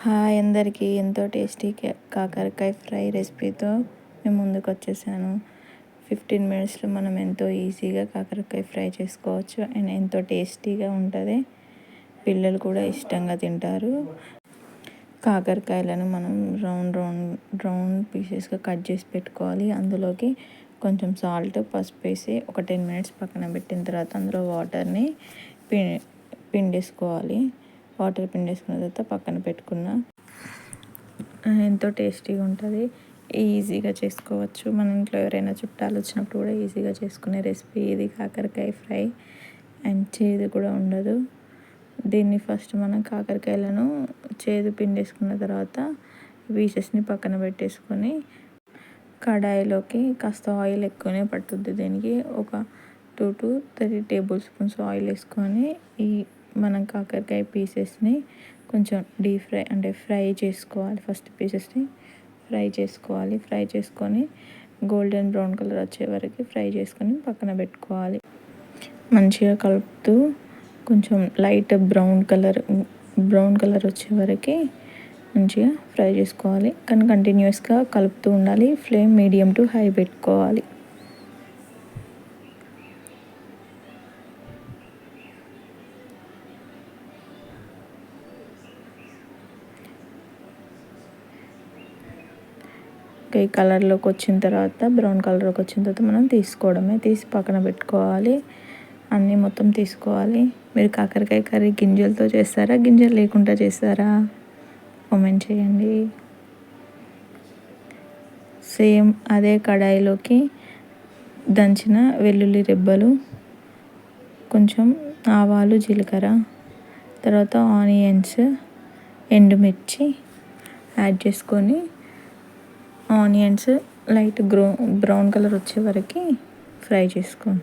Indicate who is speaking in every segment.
Speaker 1: Hi అందరికీ, ఎంతో tasty కాకరకాయ ఫ్రై రెసిపీతో మేము ముందుకు వచ్చేసాను. 15 మినిట్స్లో మనం ఎంతో ఈజీగా కాకరకాయ ఫ్రై చేసుకోవచ్చు అండ్ ఎంతో టేస్టీగా ఉంటుంది. పిల్లలు కూడా ఇష్టంగా తింటారు. కాకరకాయలను మనం రౌండ్ పీసెస్గా కట్ చేసి పెట్టుకోవాలి. అందులోకి కొంచెం సాల్ట్, పసుపు వేసి ఒక 10 మినిట్స్ పక్కన పెట్టిన తర్వాత అందులో వాటర్ని పిండేసుకోవాలి. వాటర్ పిండేసుకున్న తర్వాత పక్కన పెట్టుకున్న ఎంతో టేస్టీగా ఉంటుంది. ఈజీగా చేసుకోవచ్చు. మన ఇంట్లో ఎవరైనా చుట్టాలు వచ్చినప్పుడు కూడా ఈజీగా చేసుకునే రెసిపీ ఇది కాకరకాయ ఫ్రై. అండ్ చేదు కూడా ఉండదు. దీన్ని ఫస్ట్ మనం కాకరకాయలను చేదు పిండేసుకున్న తర్వాత పీసెస్ని పక్కన పెట్టేసుకొని కడాయిలోకి కాస్త ఆయిల్ ఎక్కువనే పట్టుద్ది. దీనికి ఒక 2 to 3 టేబుల్ స్పూన్స్ ఆయిల్ వేసుకొని మనం కాకరకాయ పీసెస్ని కొంచెం డీప్ ఫ్రై చేసుకోవాలి. ఫస్ట్ పీసెస్ని ఫ్రై చేసుకొని గోల్డెన్ బ్రౌన్ కలర్ వచ్చే వరకు ఫ్రై చేసుకొని పక్కన పెట్టుకోవాలి. మంచిగా కలుపుతూ కొంచెం లైట్ బ్రౌన్ కలర్ వచ్చే వరకు మంచిగా ఫ్రై చేసుకోవాలి. కానీ కంటిన్యూస్గా కలుపుతూ ఉండాలి. ఫ్లేమ్ మీడియం టు హై పెట్టుకోవాలి. ఈ కలర్లోకి వచ్చిన తర్వాత, బ్రౌన్ కలర్లోకి వచ్చిన తర్వాత మనం తీసి పక్కన పెట్టుకోవాలి. అన్నీ మొత్తం తీసుకోవాలి. మీరు కాకరకాయ కర్రీ గింజలతో చేస్తారా, గింజలు లేకుండా చేస్తారా? కామెంట్ చేయండి. సేమ్ అదే కడాయిలోకి దంచిన వెల్లుల్లి రెబ్బలు, కొంచెం ఆవాలు, జీలకర్ర, తర్వాత ఆనియన్స్, ఎండుమిర్చి యాడ్ చేసుకొని ఆనియన్స్ లైట్ బ్రౌన్ కలర్ వచ్చే వరకు ఫ్రై చేసుకున్న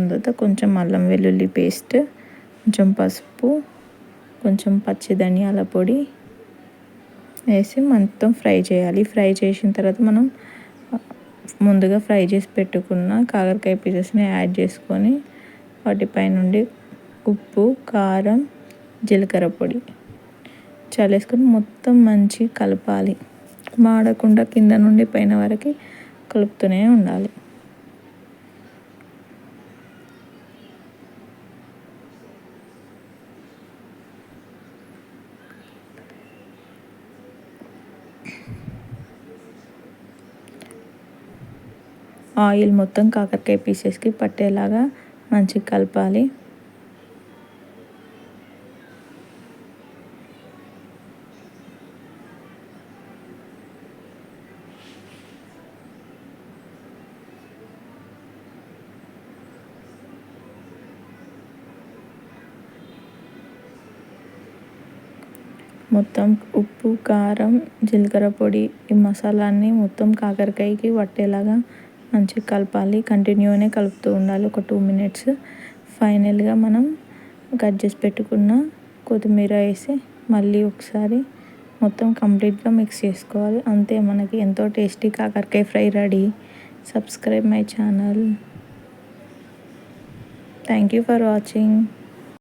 Speaker 1: తర్వాత కొంచెం అల్లం వెల్లుల్లి పేస్ట్, కొంచెం పసుపు, కొంచెం పచ్చి ధనియాల పొడి వేసి మొత్తం ఫ్రై చేయాలి. ఫ్రై చేసిన తర్వాత మనం ముందుగా ఫ్రై చేసి పెట్టుకున్న కాకరకాయ పీసెస్ని యాడ్ చేసుకొని వాటిపై నుండి ఉప్పు, కారం, జీలకర్ర పొడి చల్లేసుకొని మొత్తం మంచి కలపాలి. మాడకుండా కింద నుండి పైన వరకు కలుపుతూనే ఉండాలి. ఆయిల్ మొత్తం కాకరకాయ పీసెస్కి పట్టేలాగా మంచిగా కలపాలి. మొత్తం ఉప్పు, కారం, జీలకర్ర పొడి, ఈ మసాలాన్ని మొత్తం కాకరకాయకి పట్టేలాగా మంచిగా కలపాలి. కంటిన్యూనే కలుపుతూ ఉండాలి ఒక 2 మినిట్స్. ఫైనల్గా మనం కట్ చేసి పెట్టుకున్న కొత్తిమీర వేసి మళ్ళీ ఒకసారి మొత్తం కంప్లీట్గా మిక్స్ చేసుకోవాలి. అంతే, మనకి ఎంతో టేస్టీ కాకరకాయ fry ready. Subscribe my channel. Thank you for watching.